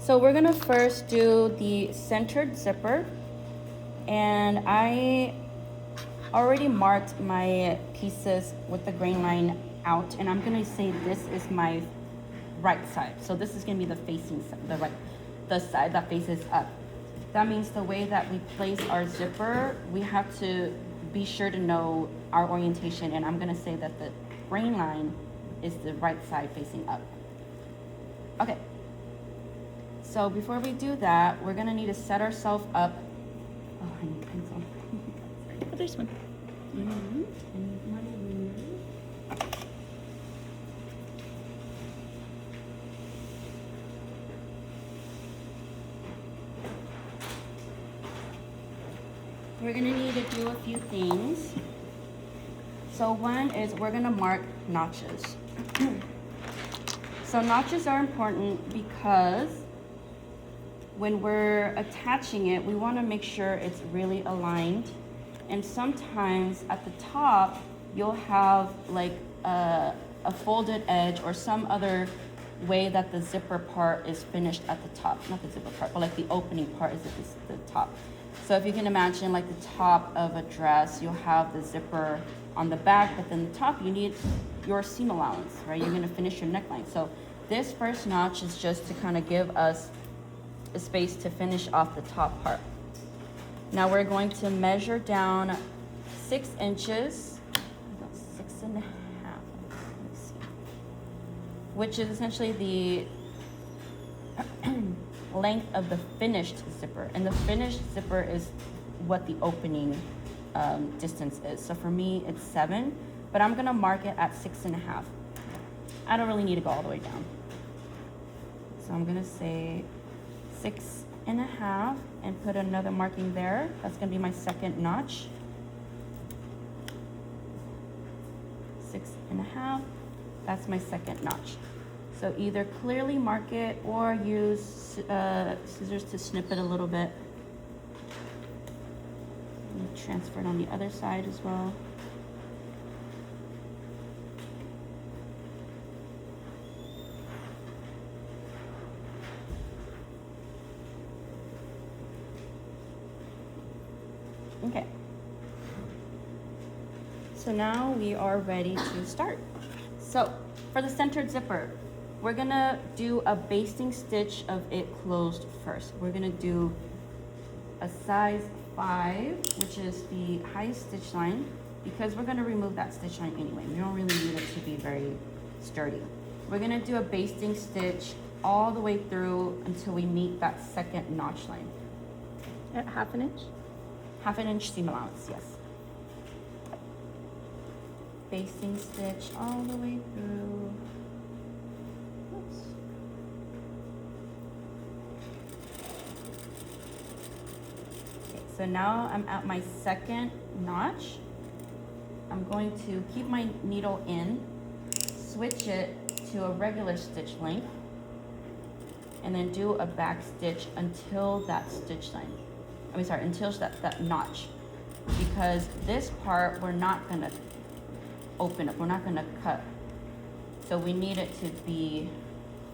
So we're gonna first do the centered zipper, and I already marked my pieces with the grain line out, and I'm gonna say this is my right side. So this is gonna be the facing side, the side that faces up. That means the way that we place our zipper, we have to be sure to know our orientation, and I'm gonna say that the grain line is the right side facing up. Okay. So before we do that, we're gonna need to set ourselves up. Oh, I need a pencil. Oh, there's one. We're gonna need to do a few things. So one is we're gonna mark notches. So notches are important because when we're attaching it, we wanna make sure it's really aligned. And sometimes at the top, you'll have like a folded edge or some other way that the zipper part is finished at the top. Not the zipper part, but like the opening part is at the top. So if you can imagine like the top of a dress, you'll have the zipper on the back, but then the top you need your seam allowance, right? You're gonna finish your neckline. So this first notch is just to kind of give us a space to finish off the top part. Now we're going to measure down 6 inches, about 6.5, let me see, which is essentially the length of the finished zipper. And the finished zipper is what the opening distance is. So for me, it's 7, but I'm gonna mark it at 6.5. I don't really need to go all the way down. So I'm gonna say 6.5 and put another marking there. That's gonna be my second notch. 6.5, that's my second notch. So either clearly mark it or use scissors to snip it a little bit. And transfer it on the other side as well. Okay. So now we are ready to start. So for the centered zipper, we're gonna do a basting stitch of it closed first. We're gonna do a size 5, which is the highest stitch line, because we're gonna remove that stitch line anyway. We don't really need it to be very sturdy. We're gonna do a basting stitch all the way through until we meet that second notch line. At 1/2 inch? 1/2 inch seam allowance, yes. Basting stitch all the way through. Oops. Okay, so now I'm at my second notch. I'm going to keep my needle in, switch it to a regular stitch length, and then do a back stitch until that stitch line. Until that notch. Because this part we're not gonna open up, we're not gonna cut. So we need it to be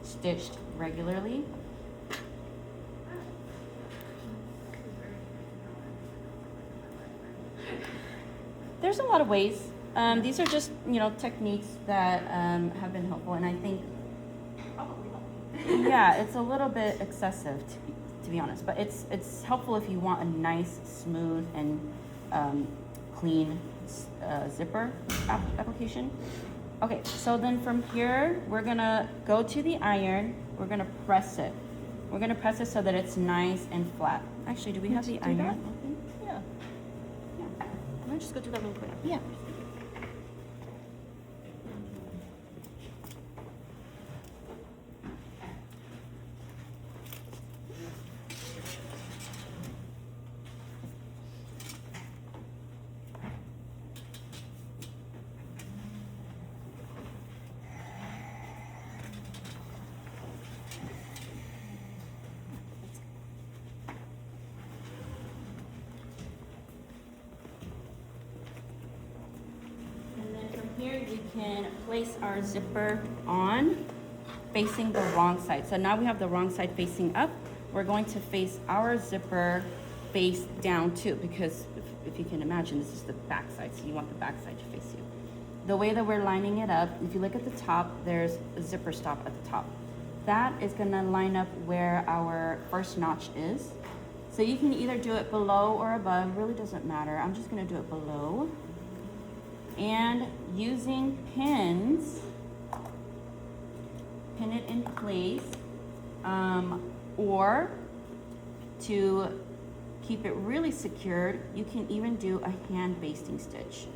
stitched regularly. There's a lot of ways. These are just, techniques that have been helpful, and I think, yeah, it's a little bit excessive to be honest, but it's helpful if you want a nice, smooth, and clean zipper application. Okay, so then from here, we're gonna go to the iron. We're gonna press it. We're gonna press it so that it's nice and flat. Actually, do we have the iron open? Yeah. Let me just go do that real quick. Yeah. Here we can place our zipper on. facing the wrong side. So now we have the wrong side facing up. We're going to face our zipper face down too, because if you can imagine, this is the back side, so you want the back side to face you. The way that we're lining it up, if you look at the top, there's a zipper stop at the top. That is gonna line up where our first notch is. So you can either do it below or above, really doesn't matter. I'm just gonna do it below. And using pins, pin it in place, or to keep it really secured, you can even do a hand basting stitch.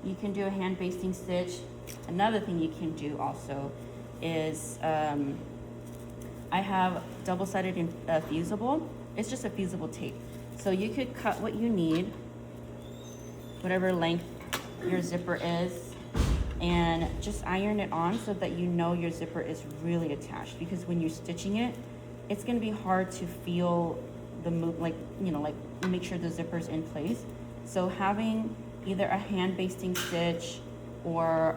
You can do a hand basting stitch. Another thing you can do also is, I have double-sided fusible. It's just a fusible tape. So you could cut what you need, whatever length your zipper is, and just iron it on so that you know your zipper is really attached, because when you're stitching it, it's gonna be hard to feel the move, like, you know, like make sure the zipper's in place. So having either a hand basting stitch or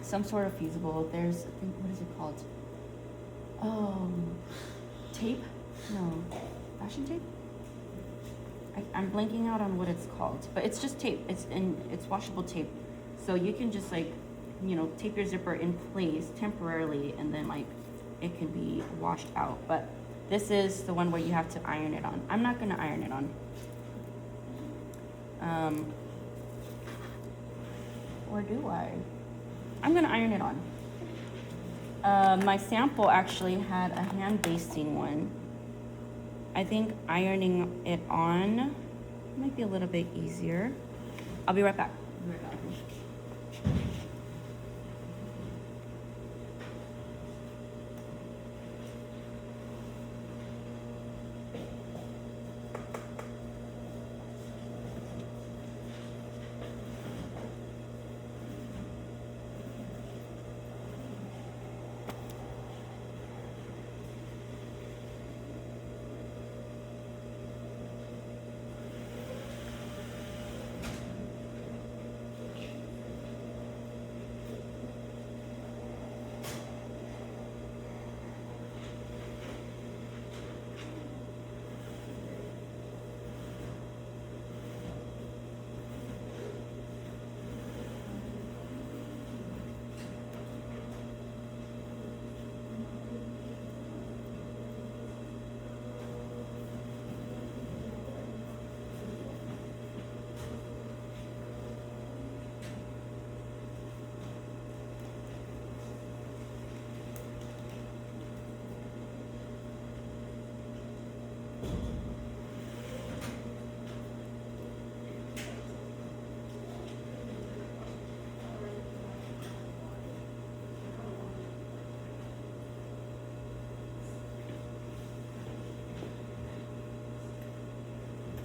some sort of fusible, there's, I think, what is it called? Tape? No, fashion tape? I'm blanking out on what it's called, but it's just tape. It's washable tape. So you can just, like, you know, tape your zipper in place temporarily, and then like it can be washed out. But this is the one where you have to iron it on. I'm not gonna iron it on. Or do I? I'm gonna iron it on. My sample actually had a hand basting one. I think ironing it on might be a little bit easier. I'll be right back.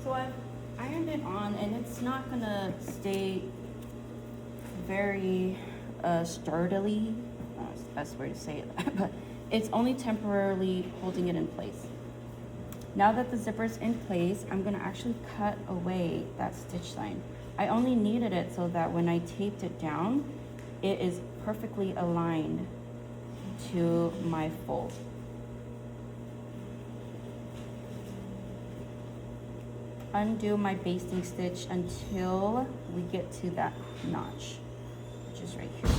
So I've ironed it on, and it's not gonna stay very sturdily, that's the best way to say it, but it's only temporarily holding it in place. Now that the zipper's in place, I'm gonna actually cut away that stitch line. I only needed it so that when I taped it down, it is perfectly aligned to my fold. Undo my basting stitch until we get to that notch, which is right here.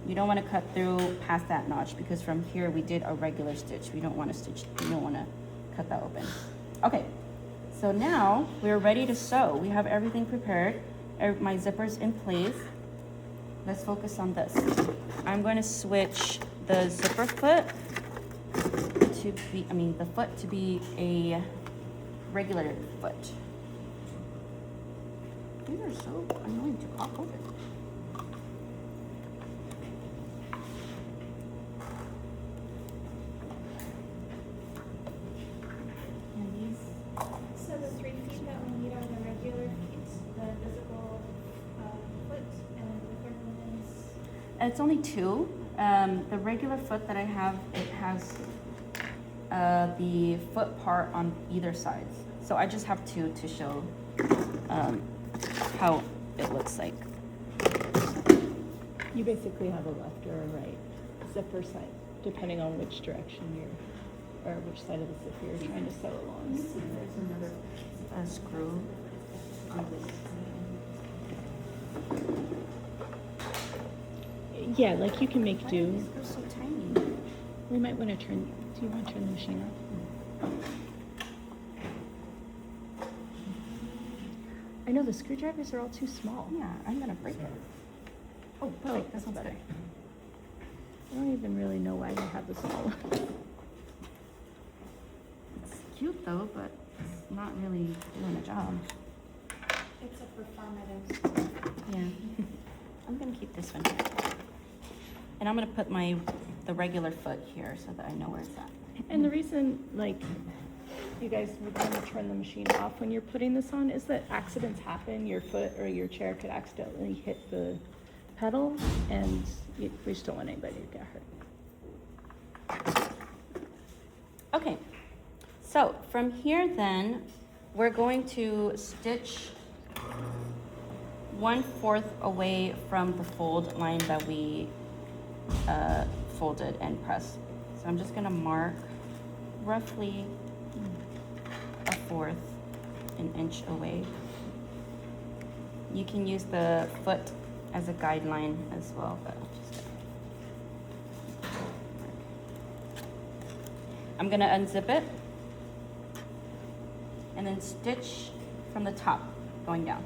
You don't want to cut through past that notch, because from here we did a regular stitch. We don't want to cut that open. Okay, so now we're ready to sew. We have everything prepared. My zipper's in place. Let's focus on this. I'm going to switch the zipper foot to be, the foot to be a regular foot. These are so annoying to pop open. And these. So the 3 feet that we need are the regular feet, the visible foot, and the third one is? It's only 2. The regular foot that I have, it has the foot part on either sides. So I just have 2 to show how it looks like. You basically have a left or a right zipper side, depending on which direction or which side of the zipper you're trying to sew along. There's another screw on this. Yeah, like you can make Why are do. these screws so tiny? We might want to turn. Do you want to turn the machine off? I know the screwdrivers are all too small. Yeah, I'm gonna break it. Oh, perfect. This one's better. better. I don't even really know why they have the small one. It's cute though, but it's not really doing the job. It's a performative. Yeah. I'm gonna keep this one. And I'm gonna put the regular foot here so that I know where it's at. And the reason, like, you guys would want to turn the machine off when you're putting this on is that accidents happen. Your foot or your chair could accidentally hit the pedal, and we just don't want anybody to get hurt. Okay, so from here then, we're going to stitch 1/4 away from the fold line that we folded and pressed. So I'm just gonna mark roughly 1/4 an inch away. You can use the foot as a guideline as well, but I'm gonna unzip it and then stitch from the top going down.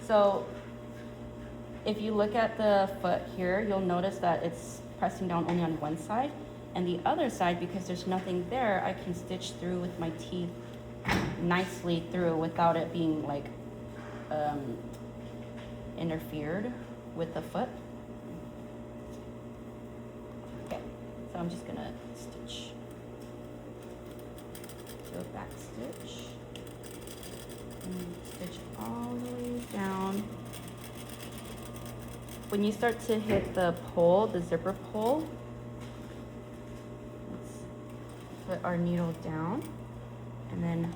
So if you look at the foot here, you'll notice that it's pressing down only on one side, and the other side, because there's nothing there, I can stitch through with my teeth nicely through without it being like interfered with the foot. Okay, so I'm just gonna stitch, do a back stitch, and stitch all the way down. When you start to hit the pole, the zipper pole, let's put our needle down and then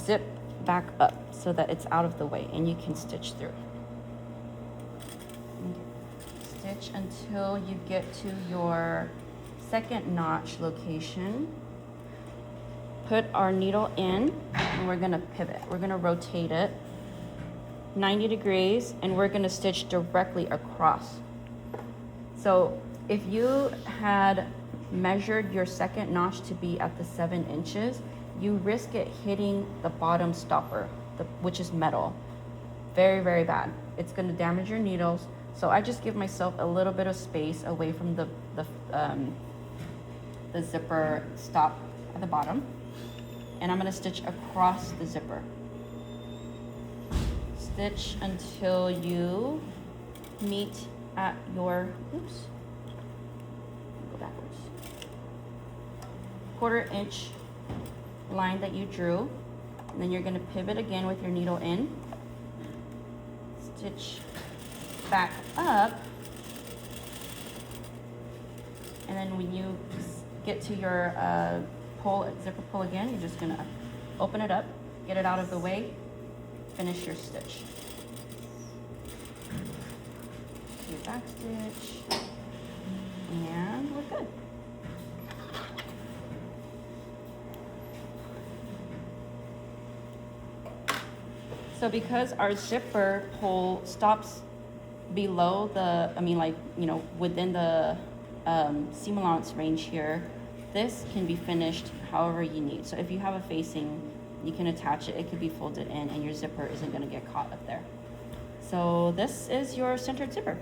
zip back up so that it's out of the way and you can stitch through. Stitch until you get to your second notch location. Put our needle in and we're gonna pivot. We're gonna rotate it 90 degrees and we're gonna stitch directly across. So if you had measured your second notch to be at the 7 inches, you risk it hitting the bottom stopper, which is metal. Very, very bad. It's gonna damage your needles. So I just give myself a little bit of space away from the zipper stop at the bottom. And I'm gonna stitch across the zipper. Stitch until you meet at your, oops, go backwards, 1/4 inch line that you drew. And then you're gonna pivot again with your needle in. Stitch back up. And then when you get to your zipper pull again, you're just gonna open it up, get it out of the way, finish your stitch. Do your back stitch, and we're good. So because our zipper pull stops below the, within the seam allowance range here, this can be finished however you need. So if you have a facing, you can attach it, it could be folded in and your zipper isn't gonna get caught up there. So this is your centered zipper.